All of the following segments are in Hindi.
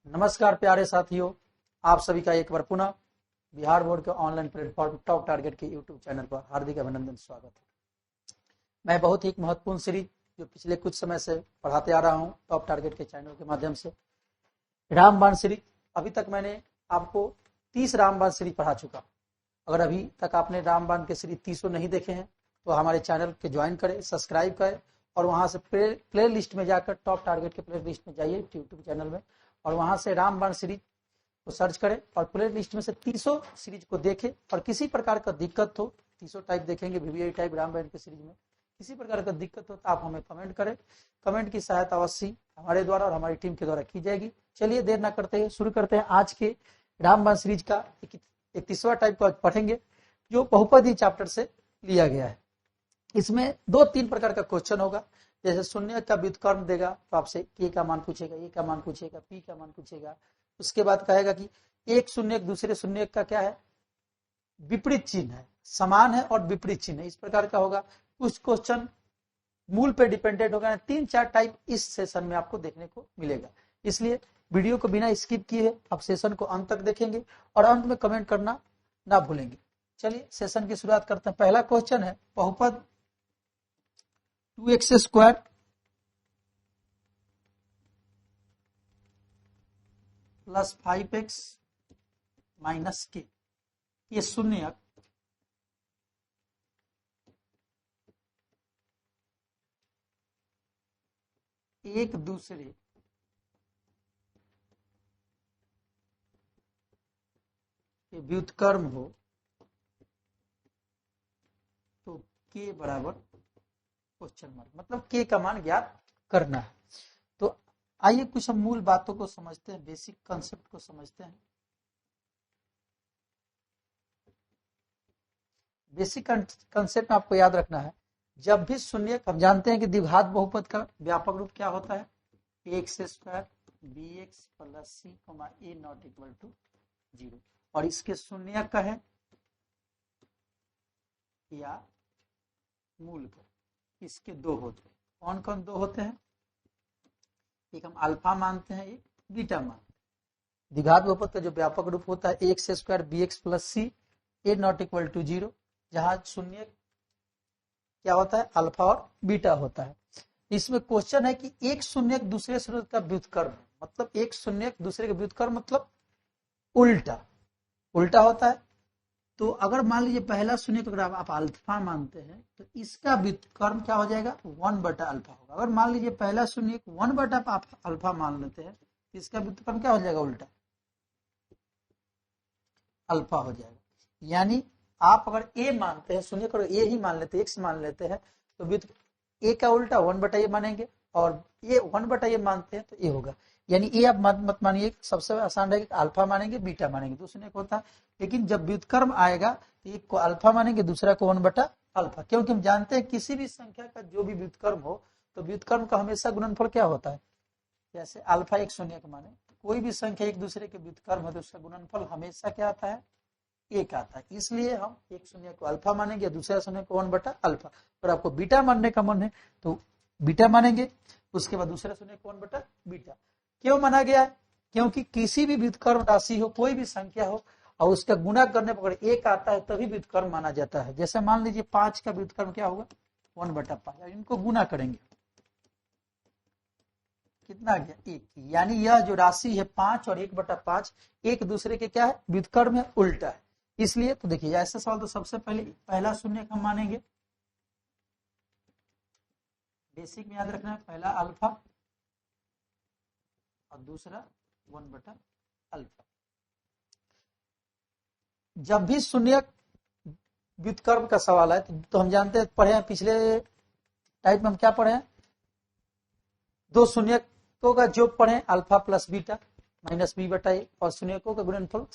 नमस्कार प्यारे साथियों, आप सभी का एक बार पुनः बिहार बोर्ड के ऑनलाइन प्लेटफॉर्म टॉप टारगेट के यूट्यूब चैनल पर हार्दिक अभिनंदन, स्वागत है। मैं बहुत ही महत्वपूर्ण सीरीज जो पिछले कुछ समय से पढ़ाते आ रहा हूं टॉप टारगेट के चैनल के माध्यम से, रामबाण सीरीज। अभी तक मैंने आपको 30 रामबाण सीरीज पढ़ा चुका। अगर अभी तक आपने रामबाण के सीरीज 30 नहीं देखे हैं तो हमारे चैनल के ज्वाइन करें, सब्सक्राइब करें और वहां से प्ले लिस्ट में जाकर टॉप टारगेट के प्ले लिस्ट में जाइए यूट्यूब चैनल में, और वहां से रामबाण सीरीज को सर्च करें और प्ले लिस्ट में से 30 सीरीज को देखें। और किसी प्रकार का दिक्कत हो, 30 टाइप देखेंगे वीवीआई टाइप रामबाण के सीरीज में, किसी प्रकार का दिक्कत हो तो आप हमें कमेंट करें। कमेंट की सहायता अवश्य हमारे द्वारा और हमारी टीम के द्वारा की जाएगी। चलिए देर ना करते हैं, शुरू करते हैं आज के रामबाण सीरीज का 31वां टाइप को पढ़ेंगे, जो बहुपदी चैप्टर से लिया गया है। इसमें 2-3 प्रकार का क्वेश्चन होगा। जैसे शून्य का व्युत्क्रम देगा तो आपसे के का मान पूछेगा, ए का मान पूछेगा, पी का मान पूछेगा। उसके बाद कहेगा कि एक शून्य दूसरे शून्य का क्या है, विपरीत चिन्ह है, समान है और विपरीत चिन्ह है, इस प्रकार का होगा। कुछ क्वेश्चन मूल पे डिपेंडेंट होगा। 3-4 टाइप इस सेशन में आपको देखने को मिलेगा, इसलिए वीडियो को बिना स्किप किए आप सेशन को अंत तक देखेंगे और अंत में कमेंट करना ना भूलेंगे। चलिए सेशन की शुरुआत करते हैं। पहला क्वेश्चन है बहुपद 2x² प्लस 5x माइनस के, ये शून्य एक दूसरे के व्युत्क्रम हो तो के बराबर क्वेश्चन मार्क, मतलब के का मान ज्ञात करना है। तो आइए कुछ हम मूल बातों को समझते हैं, बेसिक कंसेप्ट को समझते हैं। बेसिक कंसेप्ट आपको याद रखना है, जब भी शून्य, हम जानते हैं कि द्विघात बहुपद का व्यापक रूप क्या होता है, x² bx plus c a not equal to 0, और इसके शून्य का है या मूल का, इसके दो होते हैं। कौन कौन दो होते हैं, एक हम अल्फा मानते हैं, एक बीटा मानते हैं। द्विघात बहुपद का जो व्यापक रूप होता है x² bx plus c a not equal to 0, जहां शून्य क्या होता है, अल्फा और बीटा होता है। इसमें क्वेश्चन है कि एक शून्य दूसरे शून्य का व्युत्क्रम, मतलब एक शून्य दूसरे का व्युत्क्रम मतलब उल्टा होता है। तो अगर मान लीजिए पहला शून्य को अगर आप अल्फा मानते हैं तो इसका व्युत्क्रम क्या हो जाएगा, 1/अल्फा होगा। अगर मान लीजिए पहला शून्य को 1/अल्फा मान लेते हैं तो इसका व्युत्क्रम क्या हो जाएगा, उल्टा अल्फा हो जाएगा। यानी आप अगर ए मानते हैं, शून्य को ए ही मान लेते हैं, एक्स मान लेते हैं, तो ए का उल्टा 1/ए मानेंगे, और ये 1/ए मानते हैं तो ए होगा। यानी ए आप मत मानिए, सबसे आसान है कि अल्फा मानेंगे बीटा मानेंगे, तो शून्य को होता है। लेकिन जब व्युत्क्रम आएगा तो एक को अल्फा मानेंगे, दूसरा को 1/अल्फा, क्योंकि हम जानते हैं किसी भी संख्या का जो भी व्युत्क्रम हो तो व्युत्क्रम का हमेशा गुणनफल क्या होता है। जैसे अल्फा एक शून्य का माने, कोई भी संख्या एक दूसरे के व्युत्क्रम है तो उसका गुणनफल हमेशा क्या आता है, एक आता है। इसलिए हम एक शून्य को अल्फा मानेंगे, दूसरा शून्य को 1/अल्फा। और आपको बीटा मानने का मन है तो बीटा मानेंगे, उसके बाद दूसरा शून्य को 1/बीटा। क्यों माना गया है, क्योंकि किसी भी व्युत्क्रम राशि हो, कोई भी संख्या हो, और उसका गुणा करने पर एक आता है तभी व्युत्क्रम माना जाता है। जैसे मान लीजिए 5 का व्युत्क्रम क्या होगा, 1/5। इनको गुणा करेंगे, कितना आ गया, 1। यानी यह जो राशि है 5 और 1/5 एक दूसरे के क्या है, व्युत्क्रम है, उल्टा है। इसलिए तो देखिए ऐसा सवाल तो सबसे पहले पहला शून्य हम मानेंगे, बेसिक में याद रखना है, पहला अल्फा और दूसरा 1/अल्फा। जब भी शून्य व्युत्क्रम का सवाल है तो हम जानते हैं, पढ़े हैं पिछले टाइप में हम क्या पढ़े हैं, दो शून्यकों का योग पढ़े, alpha plus beta minus b/a, और शून्यकों का गुणनफल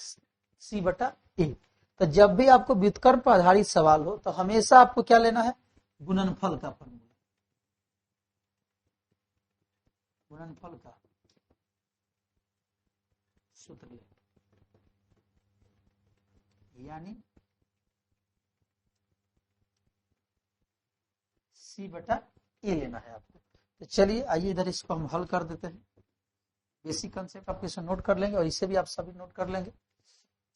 c/a। तो जब भी आपको व्युत्क्रम पर आधारित सवाल हो तो हमेशा आपको क्या लेना है, गुणनफल का फॉर्मूला, गुणनफल का सूत्र ले, यानी c/a लेना है आपको। तो चलिए आइए इधर इसको हम हल कर देते हैं। बेसिक कंसेप्ट आप इसे नोट कर लेंगे और इसे भी आप सभी नोट कर लेंगे।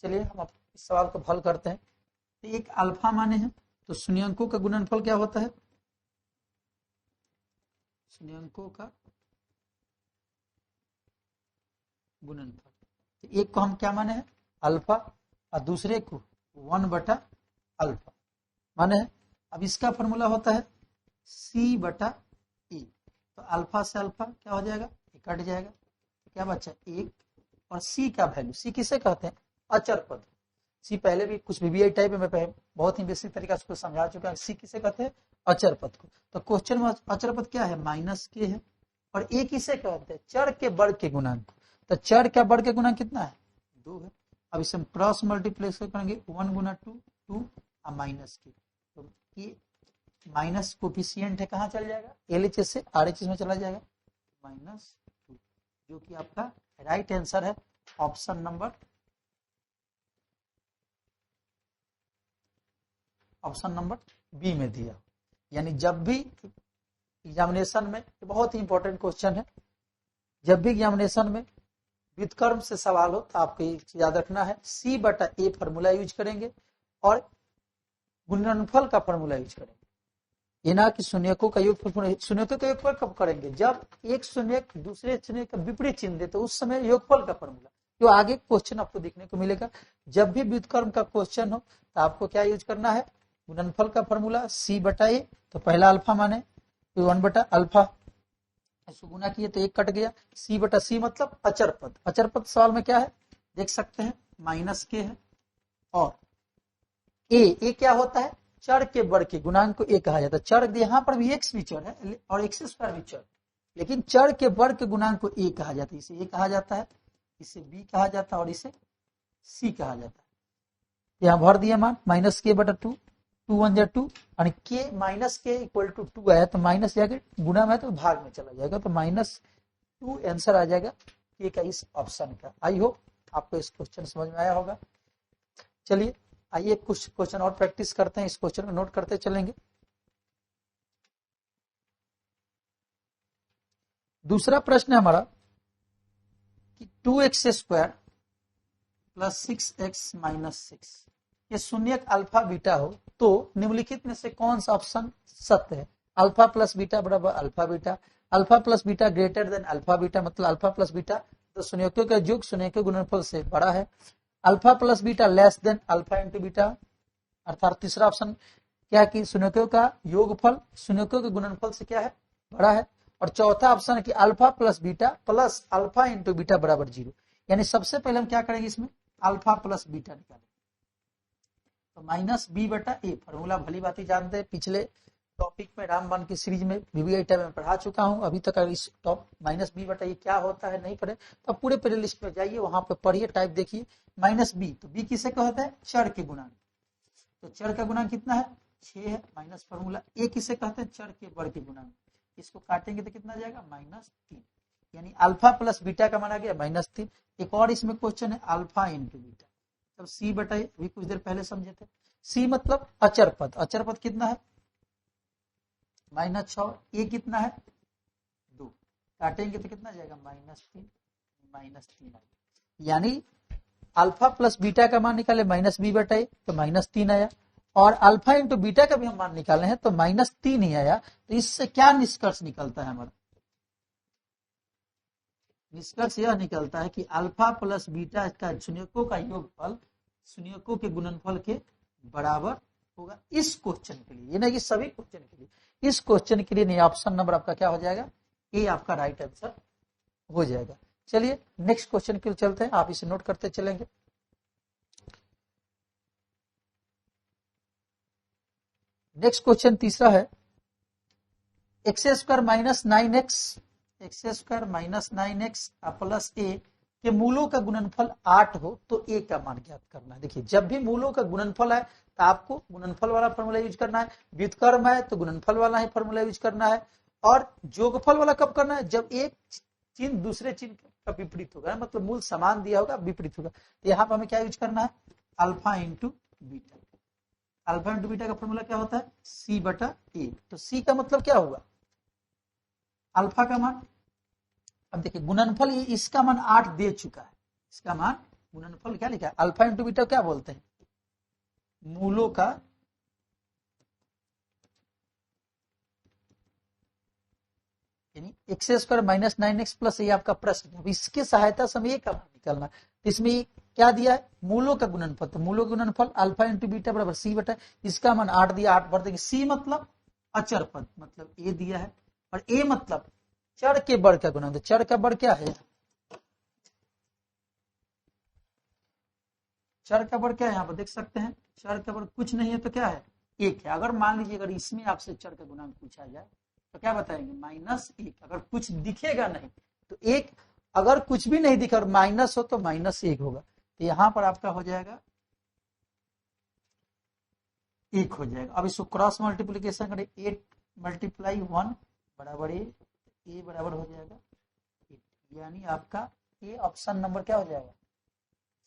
चलिए हम आप इस सवाल को हल करते हैं। तो एक अल्फा माने हैं, तो शून्यंकों का गुणनफल क्या होता है? शून्यंकों का गुणनफल। तो एक को हम क्या माने हैं? अल्फा, और दूसरे को 1/अल्फा माने हैं। अब इसका फॉर्मूला होता है C/E। तो अल्फा से अल्फा क्या हो जाएगा? ये कट जाएगा, तो क्या बचा? 1। और C का वैल्यू, C किसे कहते हैं? अचर पद। C पहले भी कुछ VBI टाइप में मैं बहुत ही बेसिक तरीका से समझा चुका हूं। C किसे कहते हैं? अचर पद को। तो क्वेश्चन में अचर पद क्या है? -k है। और A किसे कहते हैं? चर के वर्ग के गुणांक। तो चर का वर्ग के गुणांक कितना है? 2 है। अब इसे हम क्रॉस मल्टीप्लेक्स करेंगे, 1 × 2 2 और -k। तो ये माइनस कोफिशिएंट है, कहाँ चल जाएगा? LHS से RHS में चला जाएगा, -2, जो कि आपका राइट आंसर है ऑप्शन नंबर बी में दिया। यानी जब भी एग्जामिनेशन में, बहुत ही इंपॉर्टेंट क्वेश्चन है, जब भी एग्जामिनेशन में व्युत्क्रम से सवाल हो तो आपको एक चीज याद रखना है, C/A फॉर्मूला यूज करेंगे और गुणनफल का फॉर्मूला यूज करेंगे। ये ना कि शून्यकों का योगफल। शून्यकों का योगफल कब करेंगे? जब एक शून्य दूसरे शून्य का विपरीत चिन्ह दे, तो उस समय योगफल का फॉर्मूला, जो आगे क्वेश्चन आपको देखने को मिलेगा। जब भी व्युत्क्रम का क्वेश्चन हो तो आपको क्या यूज करना है? गुणनफल का फॉर्मूला C/A। तो पहला अल्फा माने, तो 1/अल्फा, इसको गुना किए तो 1 कट गया। C/C मतलब अचर पद। अचर पद सवाल में क्या है देख सकते हैं, -k है। और ए क्या होता है? चर के वर्ग के गुणांक को ए कहा जाता है। चर यहाँ पर भी x भी चर है और x² भी चर, लेकिन चर के वर्ग के गुणांक को ए कहा जाता है। इसे ए कहा जाता है, इसे बी कहा जाता है और इसे सी कहा जाता है। यहाँ भर दिया मान -k/2, 2 1 2 और k -k = 2 आया, तो माइनस जाकर गुना में तो भाग में चला जाएगा, तो -2 आंसर आ जाएगा k का इस ऑप्शन का। आई होप आपको इस क्वेश्चन समझ में आया होगा। चलिए आइए कुछ क्वेश्चन और प्रैक्टिस करते हैं, इस क्वेश्चन को नोट करते चलेंगे। दूसरा प्रश्न है हमारा कि 2x² + 6x - 6 ये शून्यक अल्फा बीटा हो तो निम्नलिखित में से कौन सा ऑप्शन सत्य है? अल्फा प्लस बीटा बराबर alpha beta, alpha plus beta greater than alpha beta, मतलब अल्फा प्लस बीटा तो शून्यकों का योग शून्यकों के गुणनफल से बड़ा है। Alpha plus beta less than alpha into beta, अर्थात तीसरा ऑप्शन क्या है कि शून्यकों का योगफल शून्यकों के गुणनफल से क्या है? बड़ा है। और चौथा ऑप्शन है कि alpha plus beta plus alpha into beta बराबर 0। यानी सबसे पहले हम क्या करेंगे, इसमें अल्फा प्लस बीटा निकालेंगे। तो -b/a फॉर्मूला भली बात ही जानते हैं, पिछले टॉपिक में रामबाण की सीरीज में VBI टाइप में पढ़ा चुका हूं। अभी तक अगर इस टॉप -b/a क्या होता है नहीं पढ़े तो पूरे प्ले लिस्ट में जाइए, वहां पे पढ़िए, टाइप देखिए। -b, तो b किसे कहते हैं? चर के गुणांक। तो चर का गुणांक कितना है? 6 है, माइनस फॉर्मूला। a किसे कहते हैं? चर के वर्ग के गुणांक। इसको काटेंगे तो कितना जाएगा? -3। यानी अल्फा प्लस बीटा का माना गया -3। एक और इसमें क्वेश्चन है अल्फा इंटू बीटा, तब C/A अभी कुछ देर पहले समझे थे। C मतलब अचर पद। अचर पद कितना है? -6। ए कितना है? 2। काटेंगे तो कितना जाएगा? -3 यानी अल्फा प्लस बीटा का मान निकाले -b/a तो -3 आया, और अल्फा इंटू बीटा का भी हम मान निकाले हैं तो -3 ही आया। तो इससे क्या निष्कर्ष निकलता है हमारा? निष्कर्ष यह निकलता है कि अल्फा प्लस बीटा का शून्यकों का योगफल शून्यकों के गुणनफल के बराबर होगा इस क्वेश्चन के लिए। ये नहीं कि सभी क्वेश्चन के लिए, इस क्वेश्चन के लिए ऑप्शन नंबर आपका क्या हो जाएगा? ए आपका राइट आंसर हो जाएगा। चलिए नेक्स्ट क्वेश्चन के लिए चलते हैं, आप इसे नोट करते चलेंगे। नेक्स्ट क्वेश्चन तीसरा है, x² - 9x प्लस a के मूलों का गुणनफल 8 हो तो a का मान ज्ञात करना है। देखिए जब भी मूलों का गुणनफल है तो आपको गुणनफल वाला फॉर्मूला यूज करना है, व्युत्क्रम है तो गुणनफल वाला ही फॉर्मूला यूज करना है, और योगफल वाला कब करना है? जब एक चिन्ह दूसरे चिन्ह का विपरीत होगा, मतलब मूल समान दिया होगा विपरीत होगा। तो यहाँ पर हमें क्या यूज करना है? Alpha into beta. Alpha into beta का फॉर्मूला क्या होता है? C/A। तो C का मतलब क्या होगा? अल्फा का मान अब देखिए गुणनफल इसका मान 8 दे चुका है, इसका मान गुणनफल क्या लिखा है, अल्फा इंटू बीटा क्या बोलते हैं, मूलों का यानी x square minus 9x plus ये आपका प्रश्न है। अब इसके सहायता से हमें ये कब निकालना है, तो इसमें क्या दिया है, मूलों का गुणनफल, तो मूलों का गुणनफल अल्फा इंटू बीटा बराबर सी बटा, इसका मान 8 दिया, 8 भर देंगे, सी मतलब अचर पद मतलब ए दिया है, और ए मतलब चर के वर्ग का गुणन, तो चर का वर्ग क्या है, चर का वर्ग क्या है, यहाँ पर देख सकते हैं, चर का वर्ग कुछ नहीं है तो क्या है, एक है। अगर मान लीजिए अगर इसमें आपसे चर का गुणांक पूछा जाए तो क्या बताएंगे, -1, अगर कुछ दिखेगा नहीं तो एक, अगर कुछ भी नहीं दिखा और माइनस हो तो -1 होगा, तो यहां पर आपका हो जाएगा 1 हो जाएगा। अब इसको क्रॉस मल्टीप्लीकेशन करें, 8 × 1 बराबर ए बराबर हो जाएगा 8, यानी आपका ये ऑप्शन नंबर क्या हो जाएगा,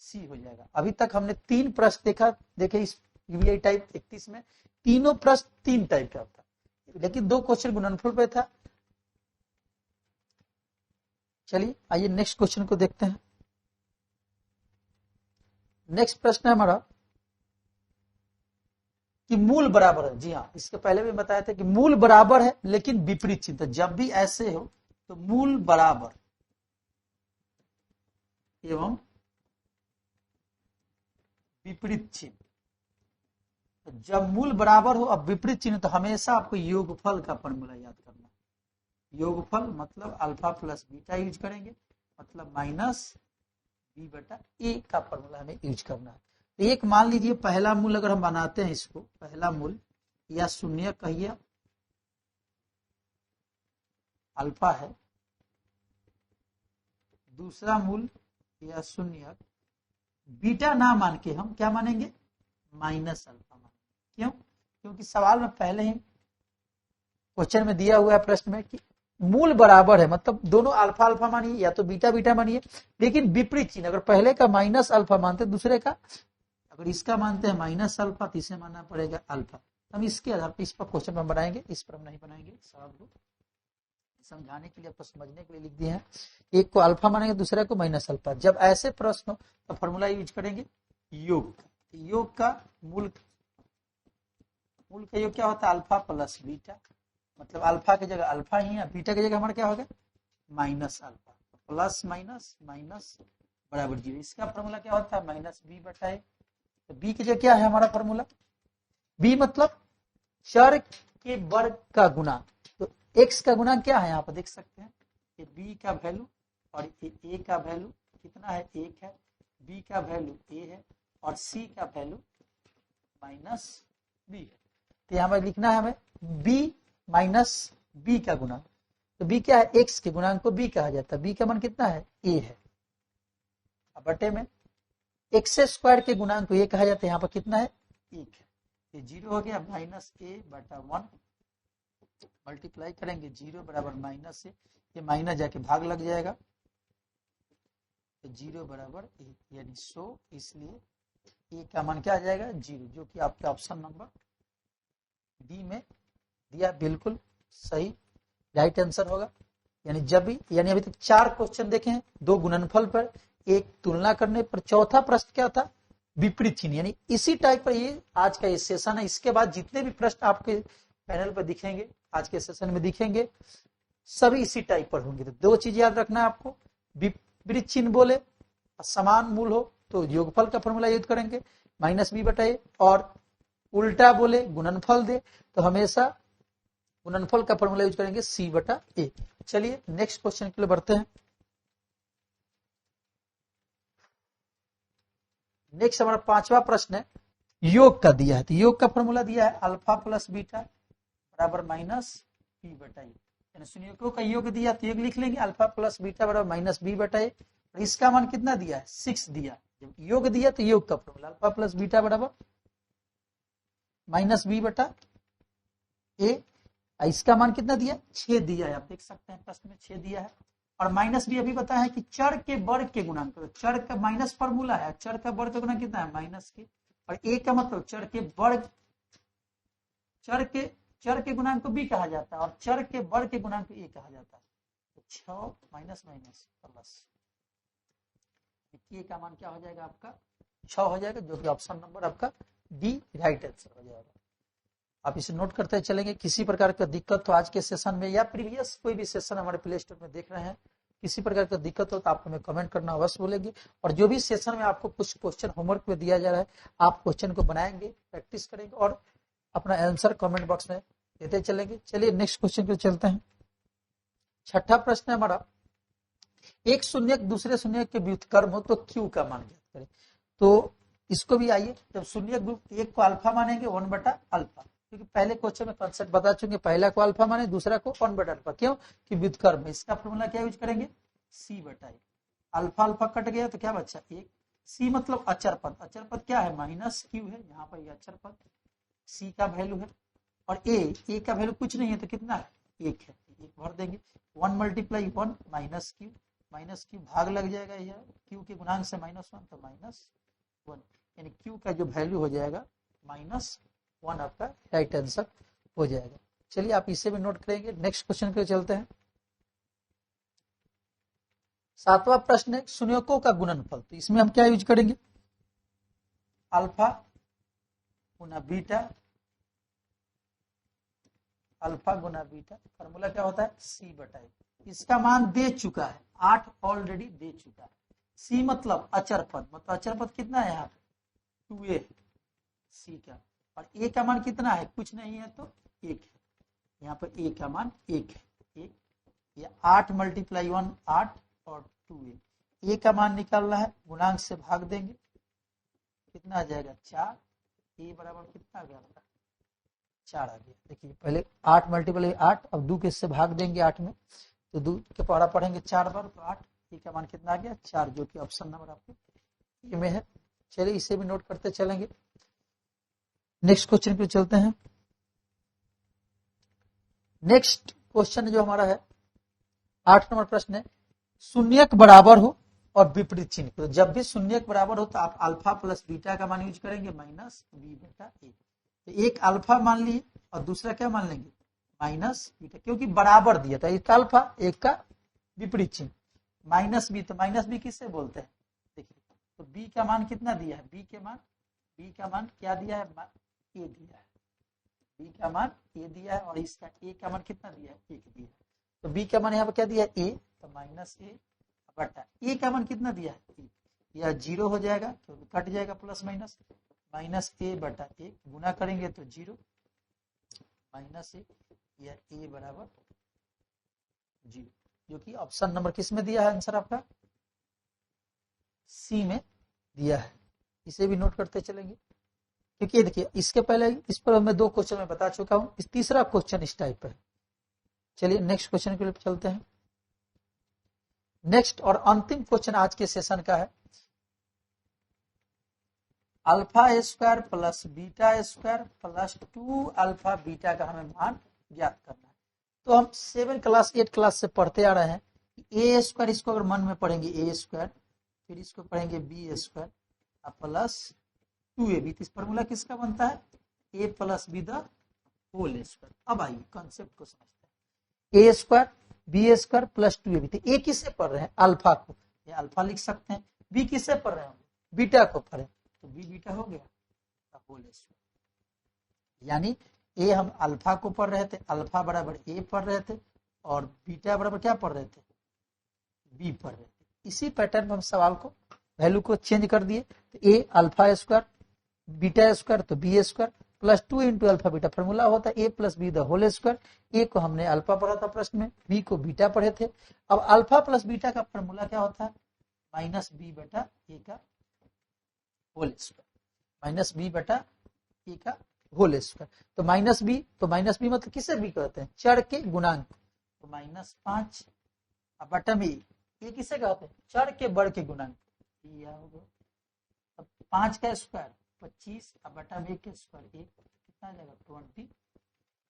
सी हो जाएगा। अभी तक हमने 3 प्रश्न देखा, देखे इस यूवीआई टाइप 31 में तीनों प्रश्न 3 टाइप का था, लेकिन 2 क्वेश्चन गुणनफल पे था। चलिए आइए नेक्स्ट क्वेश्चन को देखते हैं। नेक्स्ट प्रश्न है हमारा कि मूल बराबर है, जी हाँ, इसके पहले भी बताया था कि मूल बराबर है लेकिन विपरीत चिन्ह, जब भी ऐसे हो तो मूल बराबर एवं विपरीत चिन्ह, जब मूल बराबर हो अब विपरीत चिन्ह, तो हमेशा आपको योगफल का फॉर्मूला याद करना है। योगफल मतलब अल्फा प्लस बीटा यूज करेंगे, मतलब -b बटा a का फॉर्मूला हमें यूज करना है। तो एक मान लीजिए पहला मूल अगर हम बनाते हैं, इसको पहला मूल या शून्य कहिए अल्फा है, दूसरा मूल या शून्य बीटा ना मान के हम क्या मानेंगे, -अल्फा मानेंगे। क्यों, क्योंकि सवाल में पहले ही क्वेश्चन में दिया हुआ है प्रश्न में कि मूल बराबर है, मतलब दोनों अल्फा अल्फा मानिए या तो बीटा बीटा मानिए, लेकिन विपरीत चिन्ह, अगर पहले का -अल्फा मानते दूसरे का, अगर इसका मानते हैं -अल्फा तो इसे मानना पड़ेगा अल्फा। हम इसके आधार पर इस पर क्वेश्चन हम बनाएंगे, इस पर हम नहीं बनाएंगे, सवाल को समझाने के लिए, आपको समझने के लिए लिख दिए हैं। एक को अल्फा मानेंगे दूसरे को -अल्फा। जब ऐसे प्रश्न हो तो फॉर्मूला यूज करेंगे योग, योग का मूल का योग क्या होता है, अल्फा प्लस बीटा, मतलब अल्फा की जगह अल्फा ही है, बीटा की जगह हमारा क्या होगा -अल्फा, प्लस माइनस माइनस बराबर 0। इसका फॉर्मूला क्या होता है -b बटा a, तो b की जगह क्या है हमारा फॉर्मूला, b मतलब चर के वर्ग का गुणा, तो x का गुणा क्या है, यहाँ पर देख सकते हैं कि b का वैल्यू और a का वैल्यू कितना है, 1 है, b का वैल्यू a है और c का वैल्यू -b है। तो यहाँ पर लिखना है हमें b माइनस b का गुणा, तो b क्या है, x के गुणांक को b कहा जाता है, b का मान कितना है, a है, अब बटे में एक्स स्क्वायर के गुणांक को ये कहा जाता है, यहाँ पर कितना है, 1 है, ये 0 हो गया, -a बटा 1 मल्टीप्लाई करेंगे 0 बराबर -a, ये माइनस जाके भाग लग जाएगा, तो 0 बराबर 1 यानी 100, इसलिए a का मान क्या आ जाएगा 0, जो कि आपके ऑप्शन नंबर डी में दिया, बिल्कुल सही राइट आंसर होगा। यानी जब भी, यानी अभी तक 4 क्वेश्चन देखे हैं, 2 गुणनफल पर, एक तुलना करने पर, चौथा प्रश्न क्या था, विपरीत चिन्ह, यानी इसी टाइप पर ये आज का ये सेशन है। इसके बाद जितने भी प्रश्न आपके पैनल पर दिखेंगे, आज के सेशन में दिखेंगे, सभी इसी टाइप पर होंगे। तो 2 चीज याद रखना है आपको, विपरीत चिन्ह बोले समान मूल हो तो योगफल का फॉर्मूला यूज करेंगे -b बटा a, और उल्टा बोले गुणनफल दे तो हमेशा गुणनफल का फॉर्मूला यूज करेंगे c बटा a। चलिए नेक्स्ट क्वेश्चन के लिए बढ़ते हैं। नेक्स्ट हमारा 5वां प्रश्न है, योग का दिया है, तो योग का फॉर्मूला दिया है अल्फा प्लस बीटा बराबर -b बटा a, यानी संयोगों का योग दिया तो योग लिख लेंगे अल्फा प्लस बीटा बराबर -b बटा a, और इसका मान कितना दिया है 6 दिया, जब योग दिया तो योग का फॉर्मूला अल्फा प्लस बीटा बराबर -b बटा a, इसका मान कितना दिया 6 दिया है, आप देख सकते हैं प्रश्न में 6 दिया है, और -b अभी बताया है कि चर के वर्ग के गुणांक, तो चर का माइनस फॉर्मूला है, चर का वर्ग का गुणांक कितना है माइनस के, और a का मतलब चर के वर्ग, चर के गुणांक को b कहा जाता है और चर के वर्ग के गुणांक को a कहा जाता है, तो 6 माइनस माइनस प्लस, ए का मान क्या हो जाएगा आपका 6 हो जाएगा, जो कि ऑप्शन नंबर आपका डी राइट आंसर हो जाएगा। आप इसे नोट करते चलेंगे। किसी प्रकार का दिक्कत तो आज के सेशन में या प्रीवियस कोई भी सेशन हमारे प्ले स्टोर में देख रहे हैं, किसी प्रकार का दिक्कत हो तो आप हमें कमेंट करना अवश्य बोलेंगे। और जो भी सेशन में आपको कुछ क्वेश्चन होमवर्क में दिया जा रहा है, आप क्वेश्चन को बनाएंगे, प्रैक्टिस करेंगे और अपना आंसर कमेंट बॉक्स में देते चलेंगे। चलिए नेक्स्ट क्वेश्चन पे चलते हैं। छठा प्रश्न है हमारा, एक शून्यक दूसरे शून्यक के व्युत्क्रम हो तो क्यू का मान ज्ञात करें। तो इसको भी आइए, जब शून्यक ग्रुप एक को अल्फा मानेंगे 1/अल्फा, क्योंकि पहले क्वेश्चन में कॉन्सेप्ट बता चुके, पहला को अल्फा माने दूसरा को 1/अल्फा, क्यों कि व्युत्क्रम में। इसका फॉर्मूला क्या यूज करेंगे, c/a। अल्फा अल्फा कट गया तो क्या बचा, एक। c मतलब अचर पद, अचर पद क्या है माइनस क्यू है, यहाँ पर यह अचर पद c का वैल्यू है। और a का वैल्यू कुछ नहीं है तो कितना है, 1 है, 1 भर देंगे। 1 × 1 माइनस क्यू भाग लग जाएगा, यह क्यू के गुणांक से -1 तो -1, यानी क्यू का जो वैल्यू हो जाएगा -1 आपका राइट आंसर हो जाएगा। चलिए आप इसे भी नोट करेंगे। नेक्स्ट क्वेश्चन पे चलते हैं। सातवां प्रश्न है शून्यकों का गुणनफल। तो इसमें हम क्या यूज करेंगे, अल्फा गुना बीटा, अल्फा गुना बीटा, फॉर्मूला क्या होता है c/a। इसका मान दे चुका है 8 ऑलरेडी दे चुका है। c मतलब अचर पद, मतलब अचर पद कितना है यहाँ पे 2a c का, और a का मान कितना है, कुछ नहीं है तो 1 है, यहाँ पर a का मान 1 है, 1। ये 8 × 1 8 और 2a, a का मान निकालना है, गुणांक से भाग देंगे, कितना आ जाएगा 4, a बराबर कितना आ गया 4 आ गया। देखिए पहले 8 × 8, अब 2 के से भाग देंगे 8 में, तो 2 के पढ़ा पढ़ेंगे 4 बार तो 8, ए का मान कितना आ गया 4, जो कि ऑप्शन नंबर आपके ए में है। चलिए इसे भी नोट करते चलेंगे। नेक्स्ट क्वेश्चन पे चलते हैं। नेक्स्ट क्वेश्चन जो हमारा है 8 नंबर प्रश्न है, शून्यक बराबर हो और विपरीत चिन्ह। तो जब भी शून्यक बराबर हो तो आप अल्फा प्लस बीटा का मान यूज करेंगे -b/a। तो एक अल्फा मान लिए और दूसरा क्या मान लेंगे -बीटा, क्योंकि बराबर दिया था, एक अल्फा एक का विपरीत चिन्ह -b। तो -b किससे बोलते हैं, देखिए तो b का मान कितना दिया है, b का मान क्या दिया है, a दिया है, b का मान a दिया है, और इसका a का मान कितना दिया है 1 दिया है। तो b का मान यहाँ पर क्या दिया है a, तो -a/, a का मान कितना दिया है 1, यह 0 हो जाएगा क्योंकि कट जाएगा प्लस माइनस, -a/1 गुना करेंगे तो 0 -a, यह a बराबर 0, जो कि ऑप्शन नंबर किस में दिया है आंसर आपका सी में दिया है। इसे भी नोट करते चलेंगे, क्योंकि ये देखिए इसके पहले इस पर मैं 2 क्वेश्चन में बता चुका हूं, इस तीसरा क्वेश्चन इस टाइप है। चलिए नेक्स्ट क्वेश्चन के लिए चलते हैं। नेक्स्ट और अंतिम क्वेश्चन आज के सेशन का है, α² प्लस β² प्लस 2 अल्फा बीटा का हमें मान ज्ञात करना है। तो हम 7 क्लास 8 क्लास से पढ़ते आ रहे हैं, a², इसको अगर मन में पढ़ेंगे a², फिर इसको पढ़ेंगे b² प्लस 2ab। इस फॉर्मूला किसका बनता है a प्लस b²। अब आइए कॉन्सेप्ट को समझते हैं, a² b² प्लस 2ab। तो a किससे पढ़ रहे हैं, अल्फा को, ये अल्फा लिख सकते हैं। b किससे पढ़ रहे हैं, बीटा को पढ़े, तो b बीटा हो गया होल स्क्वायर। यानी a हम अल्फा को पढ़ रहे थे, अल्फा बराबर a पढ़ रहे थे, और बीटा बराबर क्या पढ़ रहे थे b पढ़ रहे थे। इसी पैटर्न में हम सवाल को वैल्यू को चेंज कर दिए, तो a α² β² तो b² plus 2 × alpha beta, formula होता है a प्लस b²। a को हमने अल्फा पढ़ा था प्रश्न में, b को बीटा पढ़े थे। अब अल्फा प्लस बीटा का फॉर्मूला क्या होता है -b/a का होल स्क्वायर, -b/a का होल स्क्वायर। तो -b, तो -b मतलब किसे b कहते हैं, चर के गुणांक, तो -5 बटा में a किसे कहते हैं, चर के वर्ग के गुणांक। अब 5 का स्क्वायर 25 बटा में के स्क्वायर, एक कितना आ जाएगा 25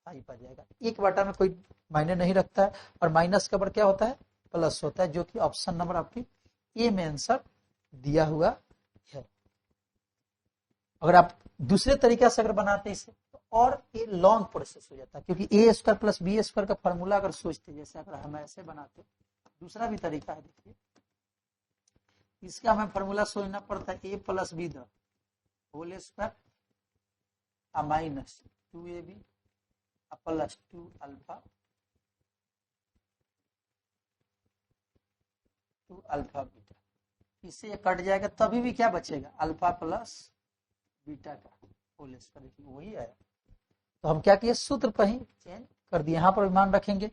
आ जाएगा। 1 में कोई मायने नहीं रखता है, और माइनस का वर्ग क्या होता है प्लस होता है, जो कि ऑप्शन नंबर आपकी ए में आंसर दिया हुआ है। अगर आप दूसरे तरीके से अगर बनाते हैं इसे तो और ये लॉन्ग प्रोसेस हो जाता है, क्योंकि a² प्लस b² का फॉर्मूला अगर सोचते, जैसे अगर हम ऐसे बनाते दूसरा भी तरीका है, देखिए इसका हमें फॉर्मूला सोचना पड़ता है a plus b the whole square minus 2ab plus 2 alpha beta. इससे ये कट जाएगा, तभी भी क्या बचेगा, अल्फा प्लस बीटा का होल स्क्वायर। देखिए वही आया। तो हम क्या किए, सूत्र पर ही चेंज कर दिए। यहाँ पर मान रखेंगे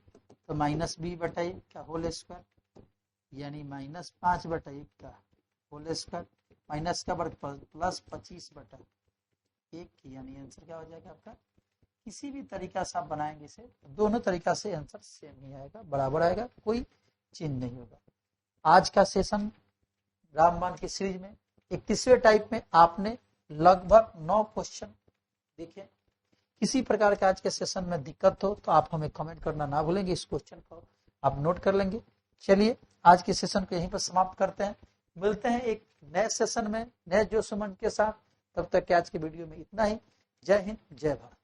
तो माइनस बी बटा एक का होल स्क्वायर यानी माइनस 5 बटा एक का होल स्क्वायर माइनस का वर्ग प्लस 25 बटा एक यानी आंसर क्या हो जाएगा आपका। किसी भी तरीका से आप बनाएंगे इसे, दोनों तरीका से आंसर सेम ही आएगा, बराबर आएगा, कोई चेंज नहीं होगा। आज का सेशन रामबाण की सीरीज में 31वें टाइप में आपने लगभग 9 क्वेश्चन देखे। किसी प्रकार के आज के सेशन में दिक्कत हो तो आप हमें कमेंट करना ना भूलेंगे, इस क्वेश्चन को आप नोट कर लेंगे। चलिए आज के सेशन को यहीं पर समाप्त करते हैं, मिलते हैं एक नए सेशन में नए जोश उमंग के साथ। तब तक के आज के वीडियो में इतना ही। जय हिंद, जय भारत।